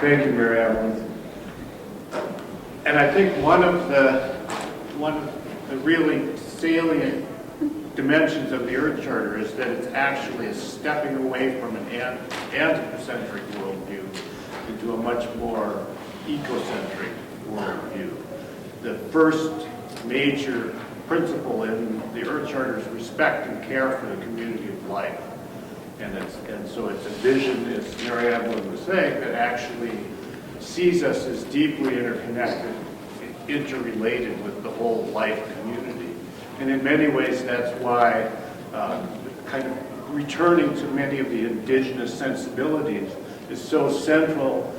Thank you, Mary Evelyn. And I think one of the really salient dimensions of the Earth Charter is that it's actually a stepping away from an anthropocentric worldview into a much more ecocentric worldview. The first major principle in the Earth Charter is respect and care for the community of life. And so it's a vision, as Mary Evelyn was saying, that actually sees us as deeply interconnected, interrelated with the whole life community. And in many ways, that's why kind of returning to many of the indigenous sensibilities is so central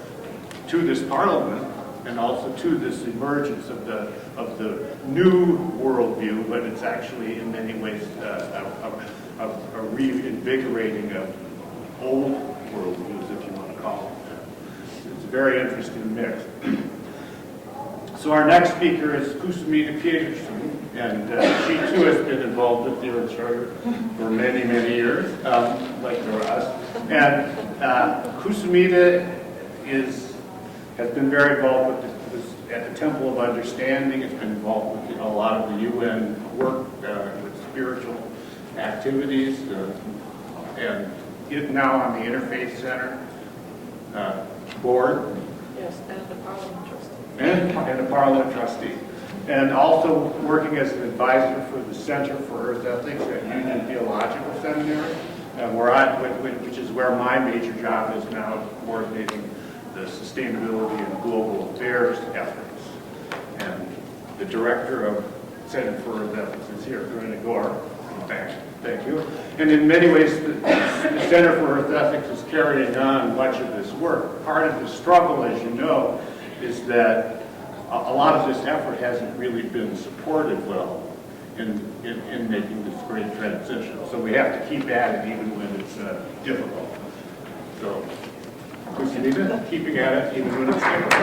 to this Parliament and also to this emergence of the new worldview, but it's actually in many ways a reinvigorating of old worldviews, if you want to call it that. It's a very interesting mix. So our next speaker is Kusumita Pedersen, and she too has been involved with the Earth Charter for many, many years, like the rest. And Kusumita has been very involved with at the Temple of Understanding. It's been involved with a lot of the UN work with spiritual activities, and is now on the Interfaith Center board. Yes, and the Parliament trustee. And a Parliament trustee. And also working as an advisor for the Center for Earth Ethics at Union Theological Seminary, which is where my major job is now, coordinating the sustainability and global affairs efforts. And the director of Center for Earth Ethics is here, Corinna Gore. Thank you. And in many ways, the Center for Earth Ethics is carrying on much of this work. Part of the struggle, as you know, is that a lot of this effort hasn't really been supported well in making this great transition. So we have to keep at it even when it's difficult. So, Kusumita, keeping at it even when it's difficult.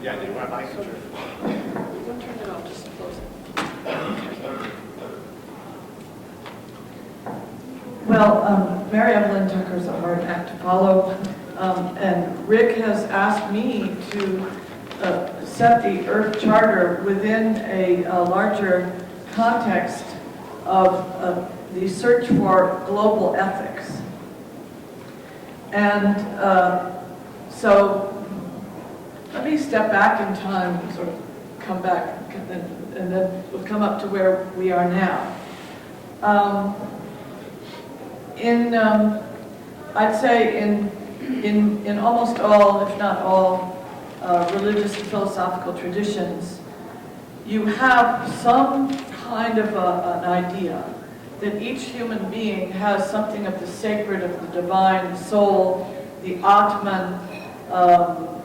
Yeah, do you want my picture? Don't turn it off, just close it. Well, Mary Evelyn Tucker's a hard act to follow, and Rick has asked me to set the Earth Charter within a larger context of the search for global ethics. And so let me step back in time and sort of come back, and then we'll come up to where we are now. I'd say in almost all, if not all, religious and philosophical traditions, you have some kind of an idea that each human being has something of the sacred, of the divine soul, the Atman.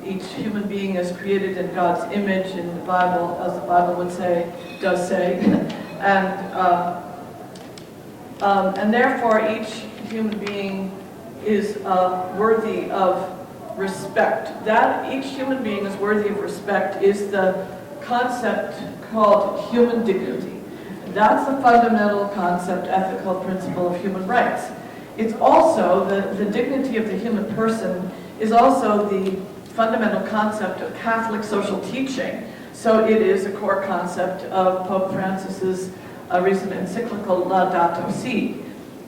Each human being is created in God's image, in the Bible, as the Bible would say, does say, and therefore each human being is worthy of respect. That each human being is worthy of respect is the concept called human dignity. That's the fundamental concept, ethical principle of human rights. It's also, the dignity of the human person is also the fundamental concept of Catholic social teaching. So it is a core concept of Pope Francis's recent encyclical Laudato Si.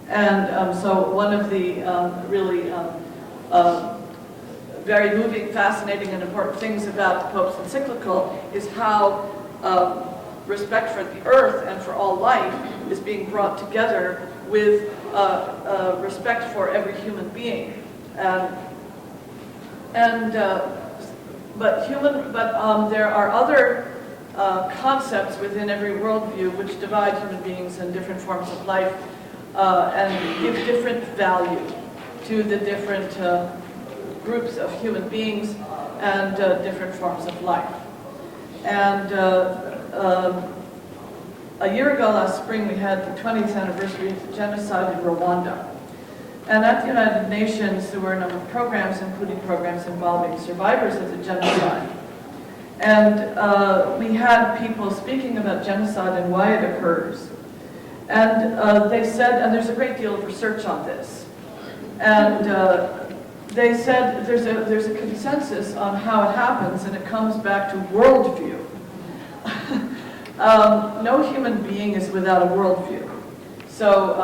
And so one of the really very moving, fascinating, and important things about the Pope's encyclical is how respect for the earth and for all life is being brought together with respect for every human being. But there are other concepts within every worldview which divide human beings in different forms of life and give different value to the different groups of human beings and different forms of life. And a year ago, last spring, we had the 20th anniversary of the genocide in Rwanda. And at the United Nations, there were a number of programs, including programs involving survivors of the genocide. And we had people speaking about genocide and why it occurs. And they said, and there's a great deal of research on this, and they said there's a consensus on how it happens, and it comes back to worldview. No human being is without a worldview. So,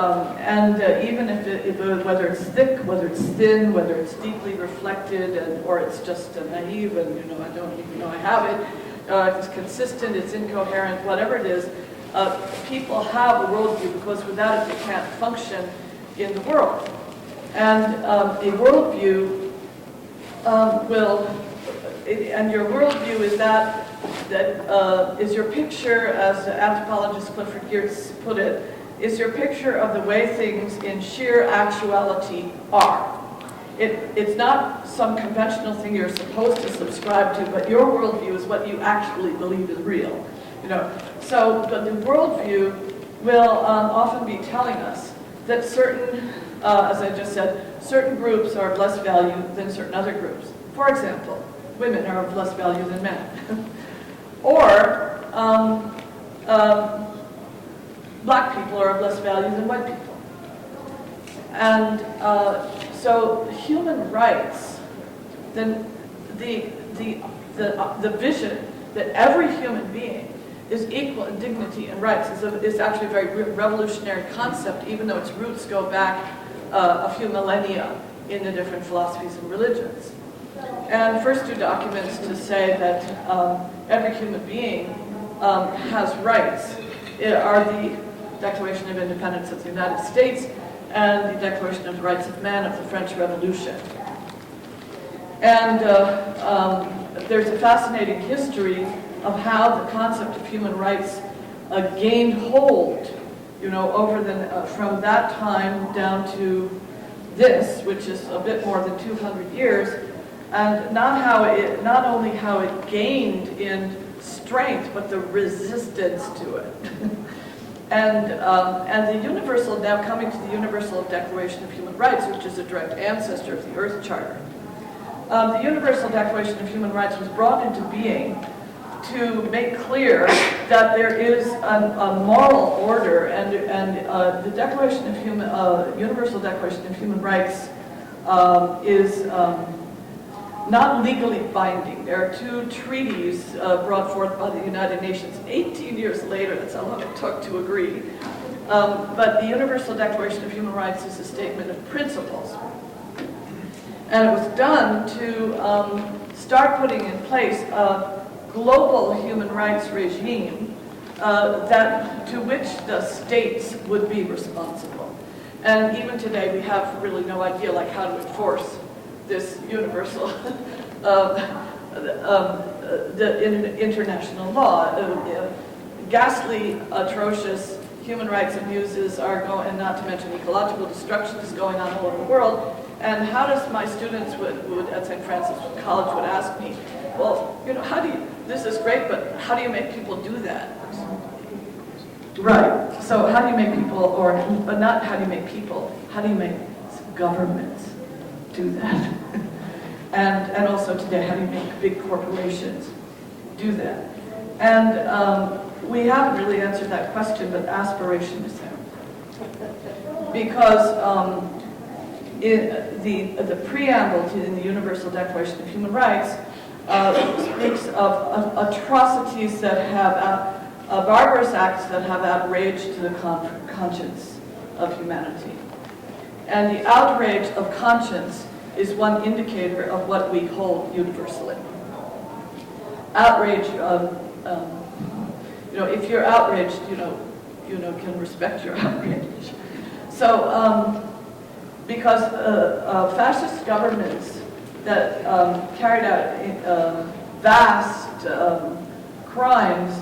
even if whether it's thick, whether it's thin, whether it's deeply reflected, or it's just naive, and I don't even know I have it, it's consistent, it's incoherent, whatever it is, people have a worldview because without it they can't function in the world. And a worldview and your worldview is that is your picture, as anthropologist Clifford Geertz put it, is your picture of the way things in sheer actuality are. It's not some conventional thing you're supposed to subscribe to, but your worldview is what you actually believe is real. So but the worldview will often be telling us that certain, as I just said, certain groups are of less value than certain other groups. For example, women are of less value than men. Or black people are of less value than white people. And so human rights, then the vision that every human being is equal in dignity and rights is actually a very revolutionary concept, even though its roots go back a few millennia in the different philosophies and religions. And first two documents to say that every human being has rights are the Declaration of Independence of the United States and the Declaration of the Rights of Man of the French Revolution. And there's a fascinating history of how the concept of human rights gained hold, over from that time down to this, which is a bit more than 200 years, and not only how it gained in strength, but the resistance to it. And the Universal, now coming to the Universal Declaration of Human Rights, which is a direct ancestor of the Earth Charter. The Universal Declaration of Human Rights was brought into being to make clear that there is a moral order, and the Declaration of Universal Declaration of Human Rights is not legally binding. There are two treaties brought forth by the United Nations 18 years later. That's how long it took to agree. But the Universal Declaration of Human Rights is a statement of principles. And it was done to start putting in place a global human rights regime to which the states would be responsible. And even today we have really no idea how to enforce this universal the international law. Ghastly, atrocious human rights abuses are going, and not to mention ecological destruction is going on all over the world. And how does my students would at St. Francis College would ask me, well, how do you, this is great, but how do you make people do that? Right, so how do you make people, but not how do you make people, how do you make governments do that? and also today, how do you make big corporations do that? And we haven't really answered that question, but aspiration is there. Because the preamble to the Universal Declaration of Human Rights speaks of atrocities that have, barbarous acts that have outraged the conscience of humanity. And the outrage of conscience is one indicator of what we hold universally. Outrage, if you're outraged, can respect your outrage. So, because fascist governments that carried out vast crimes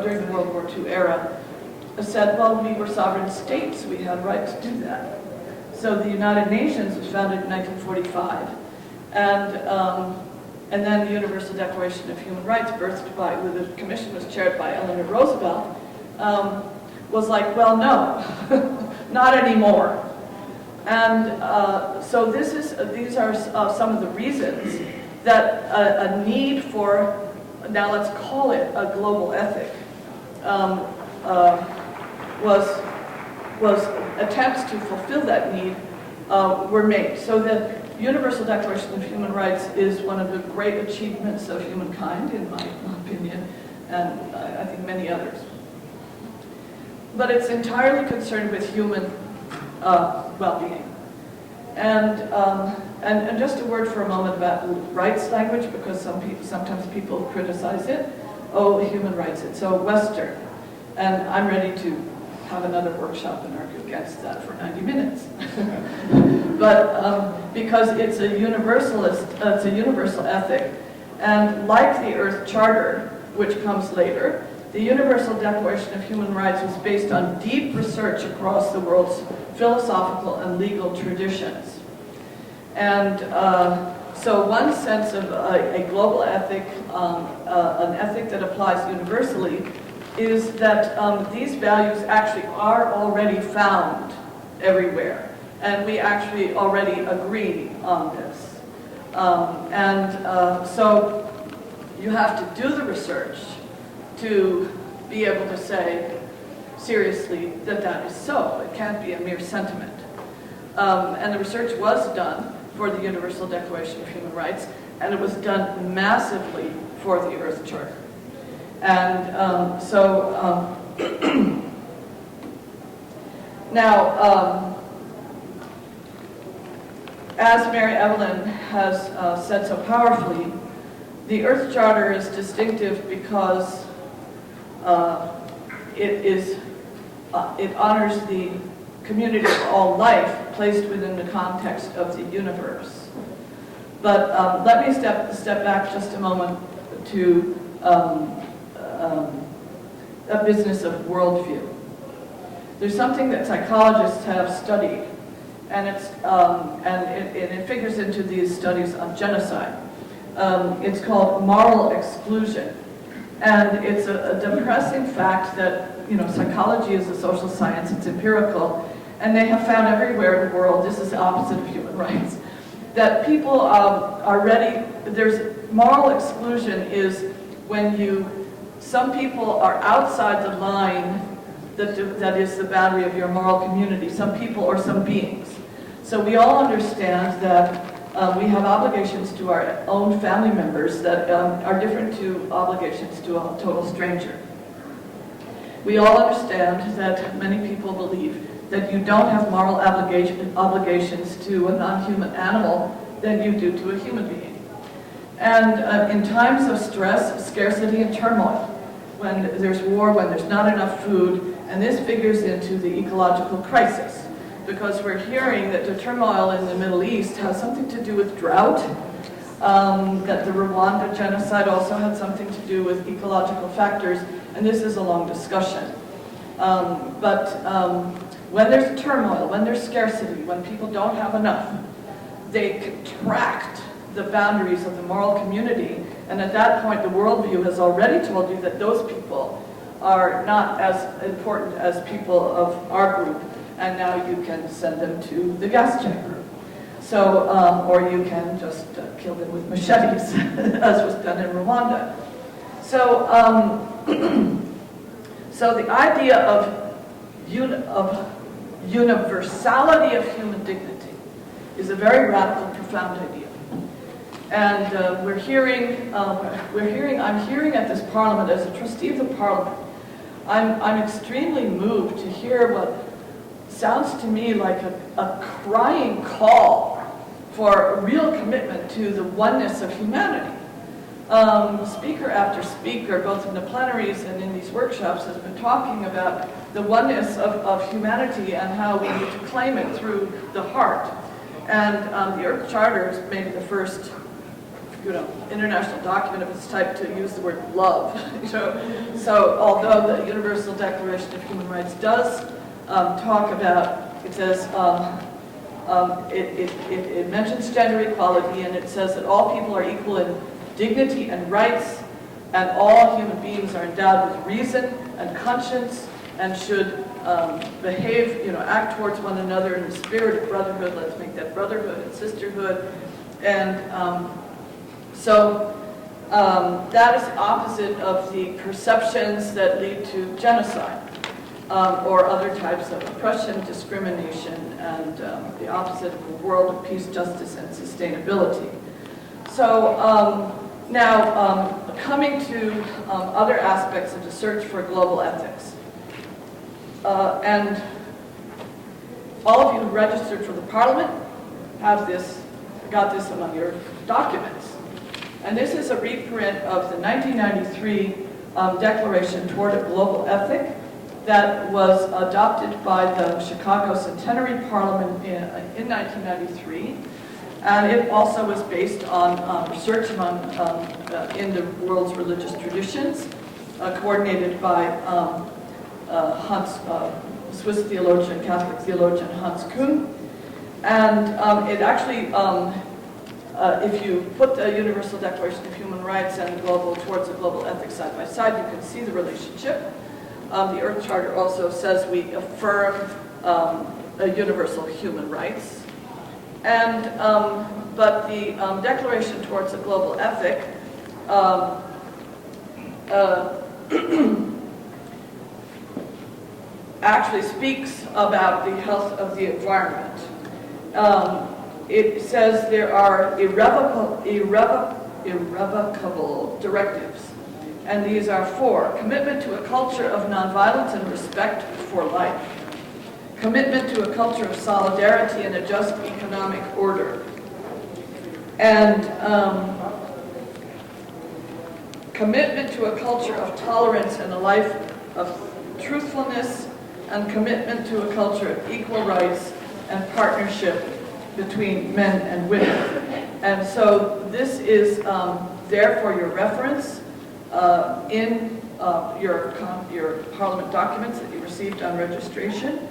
during the World War II era said, well, we were sovereign states, we had right to do that. So the United Nations was founded in 1945, and then the Universal Declaration of Human Rights, the commission was chaired by Eleanor Roosevelt, was like, well, no, not anymore. And so these are some of the reasons that a need for, now let's call it a global ethic, was attempts to fulfill that need were made. So the Universal Declaration of Human Rights is one of the great achievements of humankind, in my opinion, and I think many others. But it's entirely concerned with human well-being. And just a word for a moment about rights language, because sometimes people criticize it. Oh, human rights, it's so Western. And I'm ready to have another workshop and argue against that for 90 minutes. But because it's a universalist, it's a universal ethic. And like the Earth Charter, which comes later, the Universal Declaration of Human Rights was based on deep research across the world's philosophical and legal traditions. And so one sense of a global ethic, an ethic that applies universally, is that these values actually are already found everywhere. And we actually already agree on this. So you have to do the research to be able to say seriously that that is so. It can't be a mere sentiment. And the research was done for the Universal Declaration of Human Rights, and it was done massively for the Earth Charter. And now, as Mary Evelyn has said so powerfully, the Earth Charter is distinctive because it honors the community of all life placed within the context of the universe. But let me step back just a moment to a business of worldview. There's something that psychologists have studied, and it figures into these studies on genocide. It's called moral exclusion. And it's a depressing fact that, psychology is a social science, it's empirical, and they have found everywhere in the world, this is the opposite of human rights, that people are ready, moral exclusion is when some people are outside the line that is the boundary of your moral community, some people or some beings. So we all understand that we have obligations to our own family members that are different to obligations to a total stranger. We all understand that many people believe that you don't have moral obligations to a non-human animal than you do to a human being. And in times of stress, scarcity, and turmoil, when there's war, when there's not enough food, and this figures into the ecological crisis, because we're hearing that the turmoil in the Middle East has something to do with drought, that the Rwanda genocide also had something to do with ecological factors, and this is a long discussion. But when there's turmoil, when there's scarcity, when people don't have enough, they contract the boundaries of the moral community, and at that point the worldview has already told you that those people are not as important as people of our group, and now you can send them to the gas chamber. So, or you can just kill them with machetes, as was done in Rwanda. So, so the idea of universality of human dignity is a very radical, profound idea. And I'm hearing at this Parliament, as a trustee of the Parliament, I'm extremely moved to hear what sounds to me like a crying call for a real commitment to the oneness of humanity. Speaker after speaker, both in the plenaries and in these workshops, has been talking about the oneness of humanity and how we need to claim it through the heart. And the Earth Charter is maybe the first international document of its type to use the word love. So although the Universal Declaration of Human Rights does talk about, it says, it mentions gender equality, and it says that all people are equal in dignity and rights, and all human beings are endowed with reason and conscience and should behave, act towards one another in the spirit of brotherhood. Let's make that brotherhood and sisterhood. And that is opposite of the perceptions that lead to genocide or other types of oppression, discrimination, and the opposite of a world of peace, justice, and sustainability. So now coming to other aspects of the search for global ethics. And all of you who registered for the Parliament got this among your documents. And this is a reprint of the 1993 Declaration toward a Global Ethic that was adopted by the Chicago Centenary Parliament in 1993. And it also was based on research in the world's religious traditions, coordinated by Swiss theologian, Catholic theologian Hans Kuhn. And it actually, if you put the Universal Declaration of Human Rights and towards a global ethics side by side, you can see the relationship. The Earth Charter also says we affirm universal human rights. And, but the Declaration towards a Global Ethic actually speaks about the health of the environment. It says there are irrevocable directives, and these are 4. Commitment to a culture of nonviolence and respect for life. Commitment to a culture of solidarity and a just economic order. And commitment to a culture of tolerance and a life of truthfulness, and commitment to a culture of equal rights and partnership between men and women. And so this is there for your reference in your Parliament documents that you received on registration.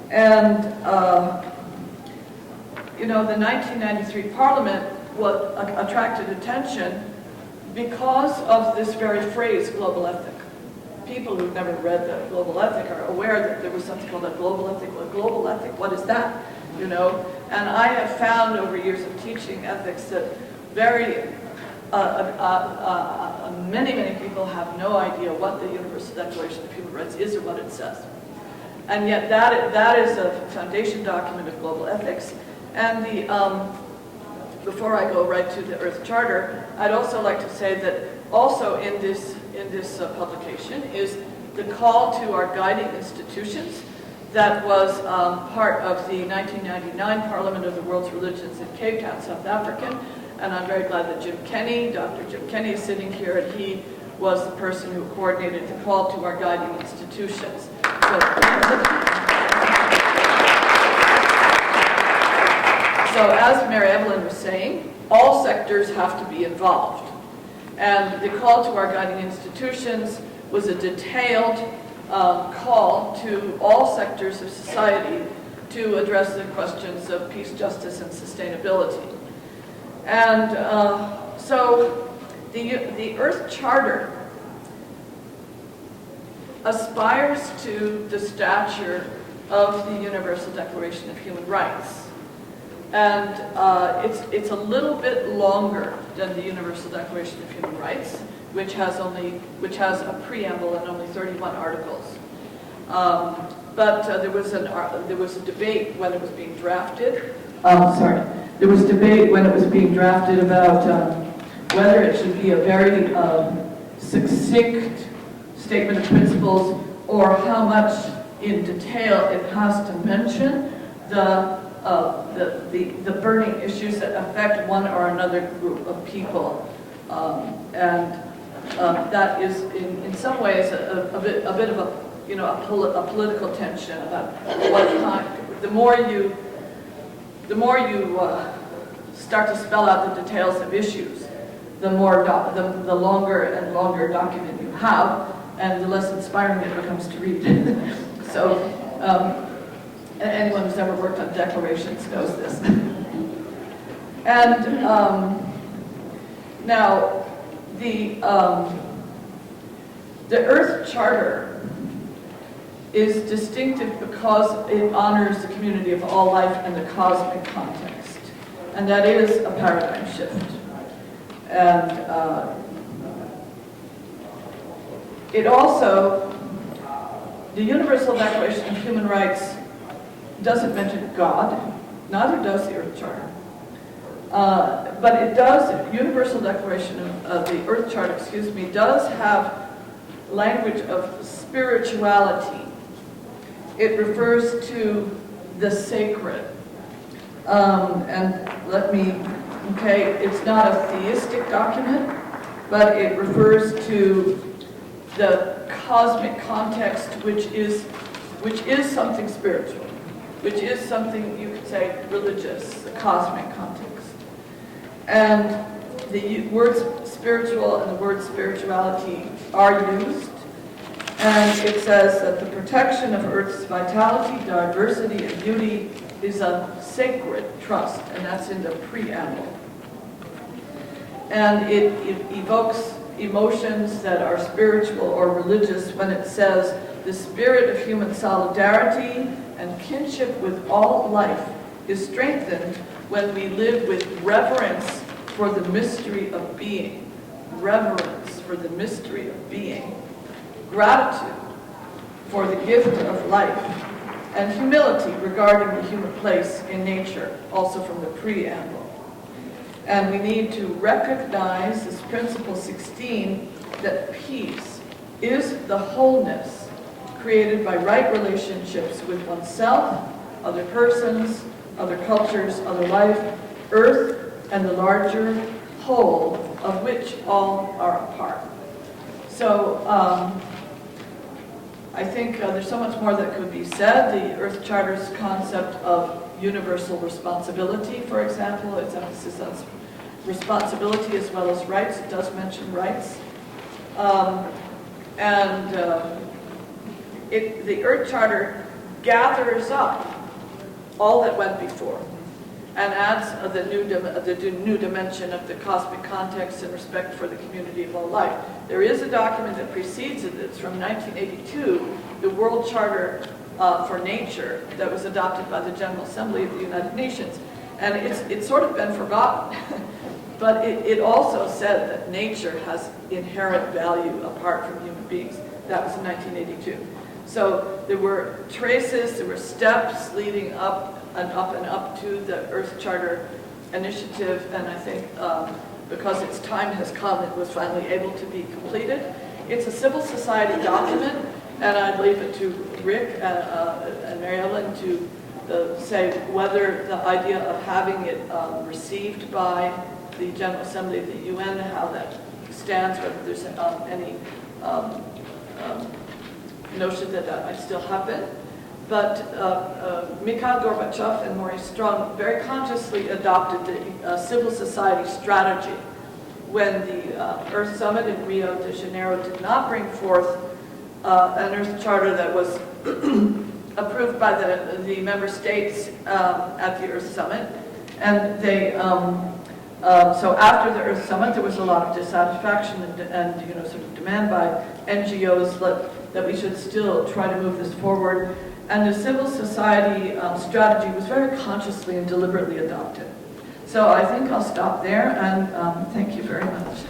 And, the 1993 Parliament attracted attention because of this very phrase, global ethic. People who've never read the global ethic are aware that there was something called a global ethic. Well, global ethic, what is that? And I have found over years of teaching ethics that many people have no idea what the Universal Declaration of Human Rights is or what it says. And yet that is a foundation document of global ethics. And before I go right to the Earth Charter, I'd also like to say that also in this publication is the call to our guiding institutions that was part of the 1999 Parliament of the World's Religions in Cape Town, South Africa. And I'm very glad that Dr. Jim Kenny is sitting here, and he was the person who coordinated the call to our guiding institutions. So as Mary Evelyn was saying, all sectors have to be involved. And the call to our guiding institutions was a detailed call to all sectors of society to address the questions of peace, justice, and sustainability. And so the Earth Charter aspires to the stature of the Universal Declaration of Human Rights. And it's a little bit longer than the Universal Declaration of Human Rights, which has a preamble and only 31 articles. But there was a debate when it was being drafted. There was debate when it was being drafted about whether it should be a very succinct statement of principles or how much in detail it has to mention the burning issues that affect one or another group of people, and that is in some ways a bit of a political tension about what kind. The more you start to spell out the details of issues, the longer and longer document you have, and the less inspiring it becomes to read. So. Anyone who's ever worked on declarations knows this. And now, the Earth Charter is distinctive because it honors the community of all life and the cosmic context. And that is a paradigm shift. And it also, the Universal Declaration of Human Rights doesn't mention God, neither does the Earth Charter. But it does, the Universal Declaration of the Earth Charter, does have language of spirituality. It refers to the sacred. It's not a theistic document, but it refers to the cosmic context, which is something spiritual, which is something you could say religious, the cosmic context. And the words spiritual and the word spirituality are used. And it says that the protection of Earth's vitality, diversity, and beauty is a sacred trust, and that's in the preamble. And it evokes emotions that are spiritual or religious when it says the spirit of human solidarity and kinship with all life is strengthened when we live with reverence for the mystery of being. Reverence for the mystery of being. Gratitude for the gift of life, and humility regarding the human place in nature, also from the preamble. And we need to recognize this principle 16, that peace is the wholeness created by right relationships with oneself, other persons, other cultures, other life, Earth, and the larger whole of which all are a part. So I think there's so much more that could be said. The Earth Charter's concept of universal responsibility, for example, its emphasis on responsibility as well as rights. It does mention rights. The Earth Charter gathers up all that went before and adds the new dimension of the cosmic context and respect for the community of all life. There is a document that precedes it. It's from 1982, the World Charter for Nature, that was adopted by the General Assembly of the United Nations. And it's sort of been forgotten. But it also said that nature has inherent value apart from human beings. That was in 1982. So there were traces, there were steps leading up and up to the Earth Charter initiative, and I think because its time has come, it was finally able to be completed. It's a civil society document, and I'd leave it to Rick and Mary Evelyn to say whether the idea of having it received by the General Assembly of the UN, how that stands, whether there's any notion that that might still happen. But Mikhail Gorbachev and Maurice Strong very consciously adopted the civil society strategy when the Earth Summit in Rio de Janeiro did not bring forth an Earth Charter that was approved by the member states at the Earth Summit. And they, so after the Earth Summit, there was a lot of dissatisfaction and sort of demand by NGOs that we should still try to move this forward. And the civil society strategy was very consciously and deliberately adopted. So I think I'll stop there, and thank you very much.